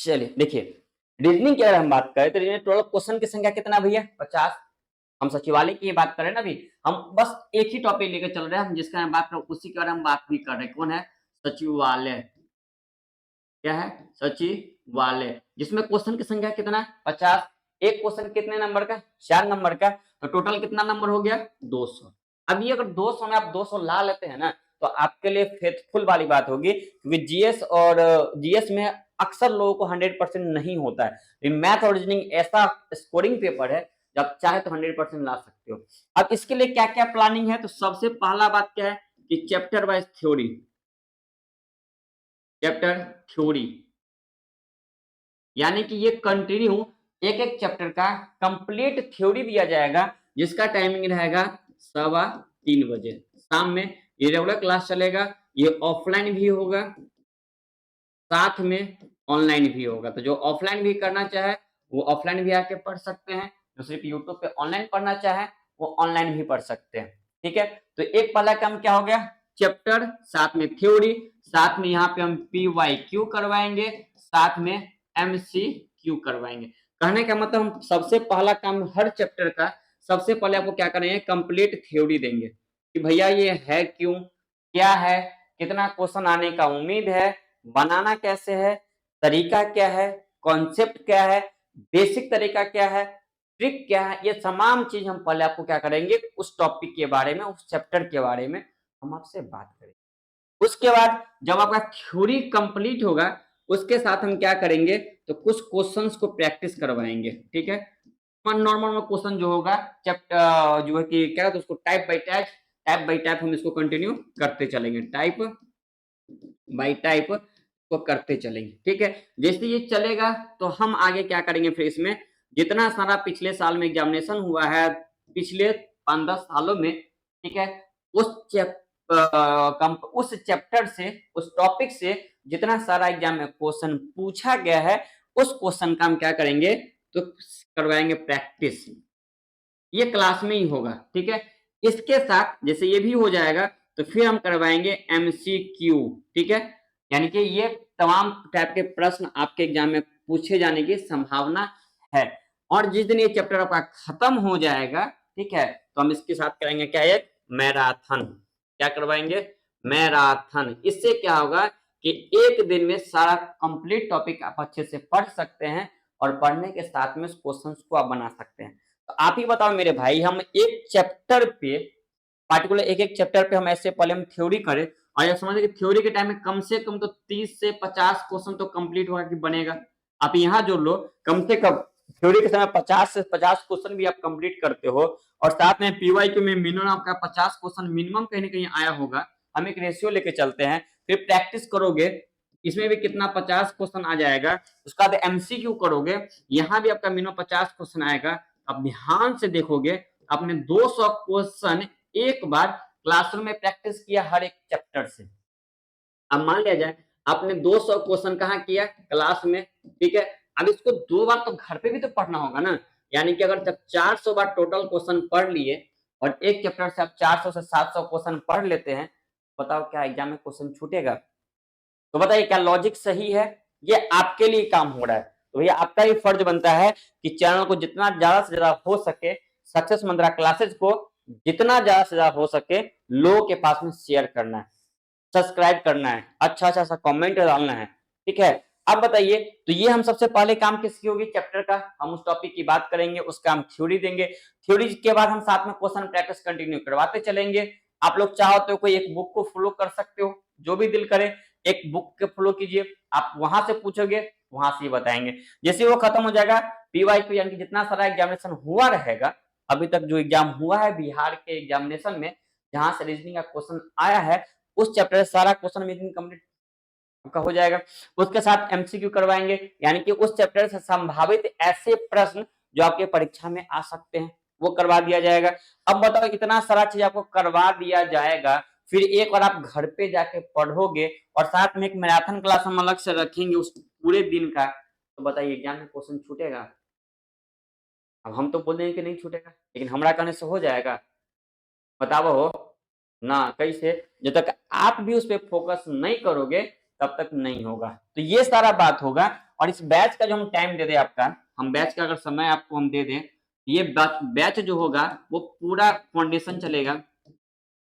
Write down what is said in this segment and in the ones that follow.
चलिए देखिए, रीजनिंग की अगर हम बात करें तो टोटल क्वेश्चन की संख्या कितना भैया 50। हम सचिवालय की बात करें ना अभी, हम बस एक ही टॉपिक लेकर चल रहे हैं, हम जिसका हम बात कर उसी के बारे में हम बात भी कर रहे हैं। कौन है? सचिवालय। क्या है? सचिवालय, जिसमें क्वेश्चन की संख्या कितना है 50। एक क्वेश्चन कितने नंबर का? 4 नंबर का। तो टोटल कितना नंबर हो गया? 200। अब ये अगर 200 में आप 200 ला लेते हैं ना तो आपके लिए फेथफुल वाली बात होगी, क्योंकि जीएस और जीएस में अक्सर लोगों को 100% नहीं होता है। मैथ और रीजनिंग ऐसा स्कोरिंग पेपर है जब चाहे तो 100% ला सकते हो। अब इसके लिए क्या क्या प्लानिंग है? तो सबसे पहला बात क्या है कि chapter wise theory, chapter theory, यानी कि ये कंटिन्यू एक एक चैप्टर का कंप्लीट थ्योरी दिया जाएगा, जिसका टाइमिंग रहेगा 3:15 बजे शाम में। ये रेगुलर क्लास चलेगा, ये ऑफलाइन भी होगा, साथ में ऑनलाइन भी होगा। तो जो ऑफलाइन भी करना चाहे वो ऑफलाइन भी आके पढ़ सकते हैं, जो सिर्फ यूट्यूब पे ऑनलाइन पढ़ना चाहे वो ऑनलाइन भी पढ़ सकते हैं। ठीक है, तो एक पहला काम क्या हो गया? चैप्टर, साथ में थ्योरी, साथ में यहाँ पे हम PYQ करवाएंगे, साथ में MCQ करवाएंगे। कहने का मतलब हम सबसे पहला काम हर चैप्टर का सबसे पहले आपको क्या करेंगे? कंप्लीट थ्योरी देंगे कि भैया ये है क्यों, क्या है, कितना क्वेश्चन आने का उम्मीद है, बनाना कैसे है, तरीका क्या है, कॉन्सेप्ट क्या है, बेसिक तरीका क्या है, ट्रिक क्या है, ये तमाम चीज हम पहले आपको क्या करेंगे? उस टॉपिक के बारे में, उस चैप्टर के बारे में हम आपसे बात करेंगे। उसके बाद जब आपका थ्योरी कंप्लीट होगा उसके साथ हम क्या करेंगे? तो कुछ क्वेश्चंस को प्रैक्टिस करवाएंगे। ठीक है, नॉर्मल क्वेश्चन जो होगा चैप्टर जो है कि क्या है तो उसको टाइप बाय टाइप हम इसको कंटिन्यू करते चलेंगे, टाइप बाय टाइप को करते चलेंगे। ठीक है, जैसे ये चलेगा तो हम आगे क्या करेंगे? फिर इसमें जितना सारा पिछले साल में एग्जामिनेशन हुआ है, पिछले 5-10 सालों में, ठीक है, उस चैप्टर से, उस टॉपिक से जितना सारा एग्जाम में क्वेश्चन पूछा गया है उस क्वेश्चन का हम क्या करेंगे? तो करवाएंगे प्रैक्टिस। ये क्लास में ही होगा। ठीक है, इसके साथ जैसे ये भी हो जाएगा तो फिर हम करवाएंगे MCQ। ठीक है, यानी कि ये तमाम टाइप के प्रश्न आपके एग्जाम में पूछे जाने की संभावना है। और जिस दिन ये चैप्टर आपका खत्म हो जाएगा, ठीक है, तो हम इसके साथ करेंगे क्या? एक मैराथन। क्या करवाएंगे? मैराथन। इससे क्या होगा कि एक दिन में सारा कंप्लीट टॉपिक आप अच्छे से पढ़ सकते हैं और पढ़ने के साथ में उस क्वेश्चंस को आप बना सकते हैं। तो आप ही बताओ मेरे भाई, हम एक चैप्टर पे पार्टिकुलर एक चैप्टर पे हम ऐसे पहले हम थ्योरी करें और ये समझे कि थ्योरी के टाइम में कम से कम तो 30 से 50 क्वेश्चन तो कंप्लीट होगा कि बनेगा। आप यहाँ जोड़ लो, कम से कम थ्योरी के समय 50 से 50 क्वेश्चन भी आप कंप्लीट करते हो और साथ में PYQ में मिनिमम आपका 50 क्वेश्चन मिनिमम कहीं ना कहीं आया होगा। हम एक रेशियो लेके चलते हैं, फिर प्रैक्टिस करोगे, इसमें भी कितना 50 क्वेश्चन आ जाएगा। उसका बाद MCQ करोगे, यहाँ भी आपका मिनिमम 50 क्वेश्चन आएगा। अब ध्यान से देखोगे, आपने 200 क्वेश्चन एक बार क्लासरूम में प्रैक्टिस किया हर एक चैप्टर से। अब मान लिया जाए आपने 200 क्वेश्चन कहाँ किया? क्लास में। ठीक है, अब इसको 2 बार तो घर पे भी तो पढ़ना होगा ना, यानी कि अगर जब 400 बार टोटल क्वेश्चन पढ़ लिए और एक चैप्टर से आप 400 से 700 क्वेश्चन पढ़ लेते हैं, बताओ क्या एग्जाम में क्वेश्चन छूटेगा? तो बताइए क्या लॉजिक सही है? ये आपके लिए काम हो रहा है, तो भैया आपका ही फर्ज बनता है कि चैनल को जितना ज्यादा से ज्यादा हो सके, सक्सेस मंत्रा क्लासेस को जितना ज्यादा से ज्यादा हो सके लोगों के पास में शेयर करना है, सब्सक्राइब करना है, अच्छा अच्छा सा कमेंट डालना है। ठीक है, अब बताइए, तो ये हम सबसे पहले काम किसकी होगी? चैप्टर का। हम उस टॉपिक की बात करेंगे, उसका हम थ्योरी देंगे, थ्योरी के बाद हम साथ में क्वेश्चन प्रैक्टिस कंटिन्यू करवाते चलेंगे। आप लोग चाहो तो कोई एक बुक को फॉलो कर सकते हो, जो भी दिल करे एक बुक के फॉलो कीजिए, आप वहां से पूछोगे वहां से ही बताएंगे। जैसे वो खत्म हो जाएगा PYQ, यानी कि जितना सारा एग्जामिनेशन हुआ रहेगा अभी तक, जो एग्जाम हुआ है बिहार के एग्जामिनेशन में जहां से रीजनिंग का क्वेश्चन आया है, उस चैप्टर से सारा क्वेश्चन रीजनिंग कंप्लीट आपका हो जाएगा। उसके साथ MCQ करवाएंगे, यानी कि उस चैप्टर से संभावित ऐसे प्रश्न जो आपके परीक्षा में आ सकते हैं वो करवा दिया जाएगा। अब बताओ, इतना सारा चीज आपको करवा दिया जाएगा, फिर एक बार आप घर पे जाके पढ़ोगे और साथ में एक मैराथन क्लास हम अलग से रखेंगे उस पूरे दिन का, तो बताइए एग्जाम में क्वेश्चन छूटेगा? अब हम तो बोल देंगे कि नहीं छूटेगा, लेकिन हमरा कहने से हो जाएगा? बताओ हो ना, कैसे? जब तक आप भी उस पर फोकस नहीं करोगे तब तक नहीं होगा। तो ये सारा बात होगा। और इस बैच का जो हम टाइम दे दें आपका, हम बैच का अगर समय आपको हम दे दें, ये बैच जो होगा वो पूरा फाउंडेशन चलेगा,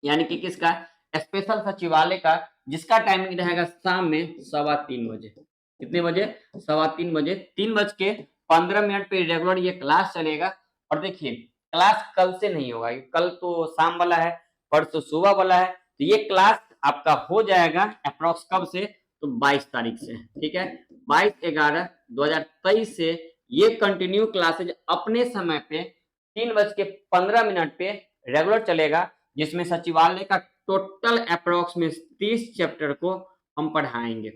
यानी कि किसका, स्पेशल सचिवालय का, जिसका टाइमिंग रहेगा शाम में 3:15 बजे। कितने बजे? 3:15 बजे। 3:15 पे रेगुलर ये क्लास चलेगा। और देखिए क्लास कल से नहीं होगा, कल तो शाम वाला है, परसों सुबह वाला है। तो ये क्लास आपका हो जाएगा अप्रोक्स कब से, तो 22 तारीख से, ठीक है। 22/11/2023 से ये कंटिन्यू क्लासेज अपने समय पे 3:15 पे रेगुलर चलेगा, जिसमें सचिवालय का टोटल अप्रोक्स में 30 चैप्टर को हम पढ़ाएंगे।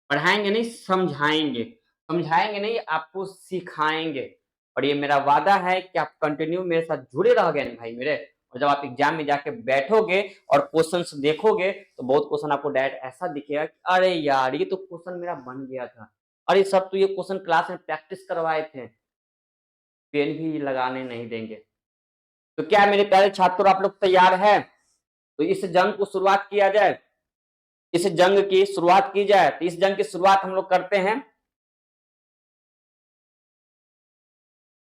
पढ़ाएंगे नहीं, समझाएंगे। समझाएंगे नहीं, आपको सिखाएंगे। और ये मेरा वादा है कि आप कंटिन्यू मेरे साथ जुड़े रहोगे ना भाई मेरे। और जब आप एग्जाम में जाके बैठोगे और क्वेश्चंस देखोगे तो बहुत क्वेश्चन आपको डायरेक्ट ऐसा दिखेगा कि अरे यार ये तो क्वेश्चन मेरा बन गया था, अरे सर तो ये क्वेश्चन क्लास में प्रैक्टिस करवाए थे। पेन भी लगाने नहीं देंगे। तो क्या मेरे प्यारे छात्र आप लोग तैयार हैं? तो इस जंग को शुरुआत किया जाए, इस जंग की शुरुआत की जाए। तो इस जंग की शुरुआत हम लोग करते हैं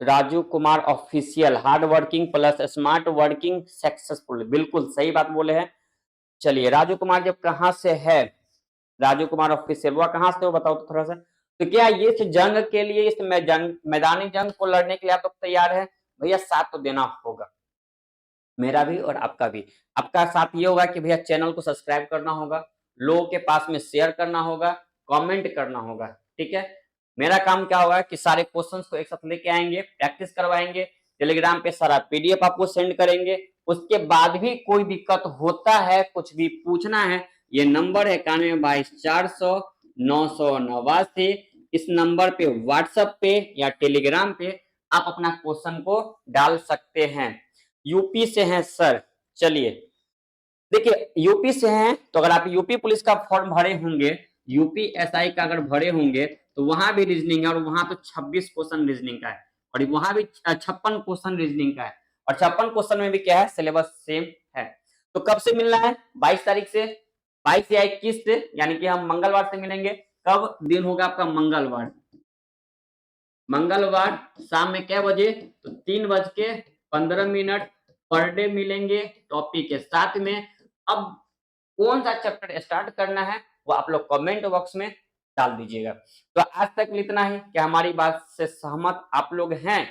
Raju Kumar official, hard working plus smart working successful. बिल्कुल सही बात बोले हैं। चलिए राजू कुमार जब कहां से है, राजू कुमार ऑफिशियल, वह कहां से हो बताओ तो थोड़ा सा। तो क्या ये इस जंग के लिए, इस मैदानी जंग को लड़ने के लिए आप लोग तैयार है? भैया साथ तो देना होगा, मेरा भी और आपका भी। आपका साथ ये होगा कि भैया चैनल को सब्सक्राइब करना होगा, लोगों के पास में शेयर करना होगा, कमेंट करना होगा, ठीक है। मेरा काम क्या होगा कि सारे क्वेश्चंस को एक साथ लेके आएंगे, प्रैक्टिस करवाएंगे, टेलीग्राम पे सारा पीडीएफ आपको सेंड करेंगे। उसके बाद भी कोई दिक्कत होता है, कुछ भी पूछना है, ये नंबर है 9122400989। इस नंबर पे व्हाट्सएप पे या टेलीग्राम पे आप अपना क्वेश्चन को डाल सकते हैं। यूपी से हैं सर, चलिए देखिए यूपी से हैं तो अगर आप यूपी पुलिस का फॉर्म भरे होंगे, यूपी एसआई का अगर भरे होंगे, तो वहां भी रीजनिंग है, और वहां तो 26 क्वेश्चन रीजनिंग का है, और वहां भी 56 क्वेश्चन रीजनिंग का है, और 56 क्वेश्चन में भी क्या है, सिलेबस सेम है। तो कब से मिलना है? 22 तारीख से, 22 या 21 से, यानी कि हम मंगलवार से मिलेंगे। कब दिन होगा आपका? मंगलवार। मंगलवार शाम में क्या बजे? तो 3:15 पर डे मिलेंगे टॉपिक के साथ में। अब कौन सा चैप्टर स्टार्ट करना है वो आप लोग कमेंट बॉक्स में डाल दीजिएगा। तो आज तक इतना ही। क्या हमारी बात से सहमत आप लोग हैं?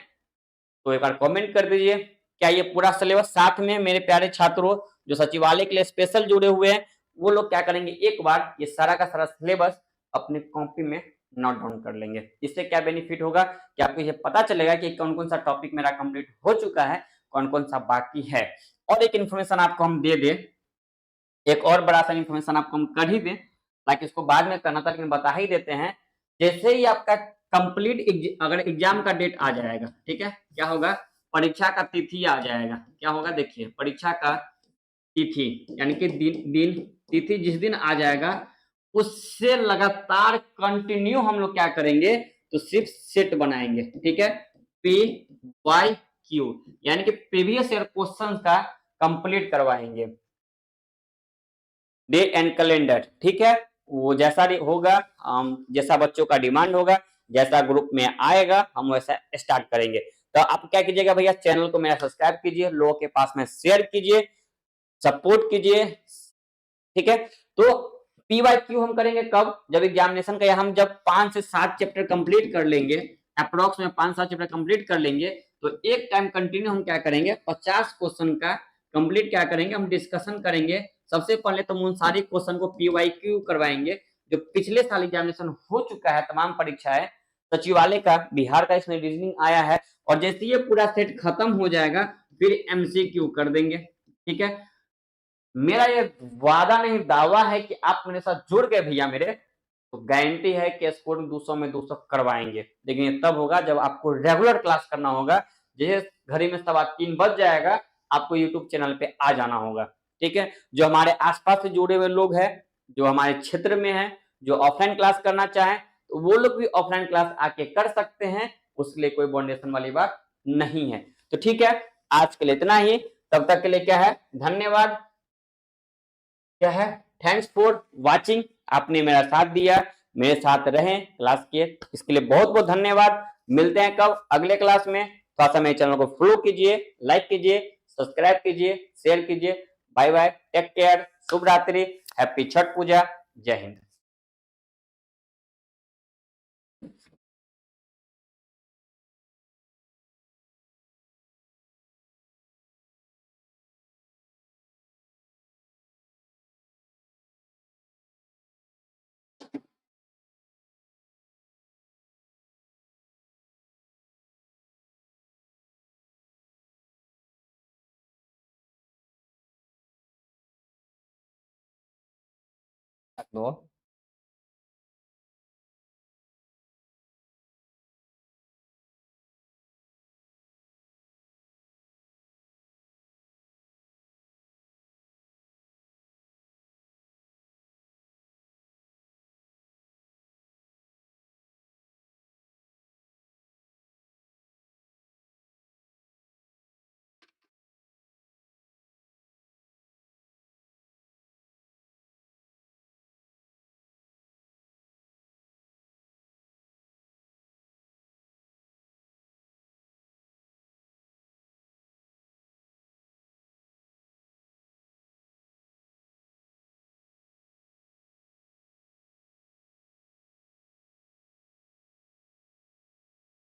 तो एक बार कमेंट कर दीजिए। क्या ये पूरा सिलेबस साथ में मेरे प्यारे छात्रों जो सचिवालय के लिए स्पेशल जुड़े हुए हैं, वो लोग क्या करेंगे, एक बार ये सारा का सारा सिलेबस अपने कॉपी में नोट डाउन कर लेंगे। इससे क्या बेनिफिट होगा कि आपको ये पता चलेगा कि कौन कौन सा टॉपिक मेरा कंप्लीट हो चुका है, कौन कौन सा बाकी है। और एक इन्फॉर्मेशन आपको हम दे दें, एक और बड़ा सा इन्फॉर्मेशन आपको हम कर ही दें, ताकि इसको बाद में करना था लेकिन बता ही देते हैं। जैसे ही आपका कंप्लीट अगर एग्जाम का डेट आ जाएगा, ठीक है, क्या होगा, परीक्षा का तिथि आ जाएगा। क्या होगा देखिए, परीक्षा का तिथि यानी कि दिन तिथि जिस दिन आ जाएगा, उससे लगातार कंटिन्यू हम लोग क्या करेंगे, तो सिर्फ सेट बनाएंगे, ठीक है। PYQ यानी कि प्रीवियस ईयर क्वेश्चन का कंप्लीट करवाएंगे, डे एंड कैलेंडर, ठीक है। वो जैसा होगा, जैसा बच्चों का डिमांड होगा, जैसा ग्रुप में आएगा, हम वैसा स्टार्ट करेंगे। तो आप क्या कीजिएगा भैया, चैनल को मेरा सब्सक्राइब कीजिए, लोगों के पास में शेयर कीजिए, सपोर्ट कीजिए, ठीक है। तो PYQ हम करेंगे कब? जब एग्जामिनेशन का हम जब 5 से 7 चैप्टर कंप्लीट कर लेंगे, अप्रोक्स में 5-7 चैप्टर कंप्लीट कर लेंगे, तो एक टाइम कंटिन्यू हम क्या करेंगे, 50 क्वेश्चन का कंप्लीट क्या करेंगे, हम डिस्कशन करेंगे। सबसे पहले तो उन सारी क्वेश्चन को PYQ करवाएंगे जो पिछले साल एग्जामिनेशन हो चुका है, तमाम परीक्षाएं सचिवालय का, बिहार का इसमें रीजनिंग आया है, और जैसे ये पूरा सेट खत्म हो जाएगा फिर MCQ कर देंगे, ठीक है। मेरा ये वादा नहीं दावा है कि आप मेरे साथ जुड़ गए भैया मेरे, तो गारंटी है कि स्कोर 200 में 200 करवाएंगे। लेकिन ये तब होगा जब आपको रेगुलर क्लास करना होगा। जैसे घड़ी में 3:15 बज जाएगा, आपको यूट्यूब चैनल पे आ जाना होगा, ठीक है। जो हमारे आसपास से जुड़े हुए लोग हैं, जो हमारे क्षेत्र में है, जो ऑफलाइन क्लास करना चाहें, तो वो लोग भी ऑफलाइन क्लास आके कर सकते हैं, उसके लिए कोई बाउंडेशन वाली बात नहीं है। तो ठीक है, आज के लिए इतना ही। तब तक के लिए क्या है, धन्यवाद, क्या है, थैंक्स फॉर वॉचिंग। आपने मेरा साथ दिया, मेरे साथ रहें क्लास के, इसके लिए बहुत बहुत धन्यवाद। मिलते हैं कब? अगले क्लास में। थोड़ा सा मेरे चैनल को फॉलो कीजिए, लाइक कीजिए, सब्सक्राइब कीजिए, शेयर कीजिए। बाय बाय, टेक केयर, शुभ रात्रि, हैप्पी छठ पूजा, जय हिंद। हेलो।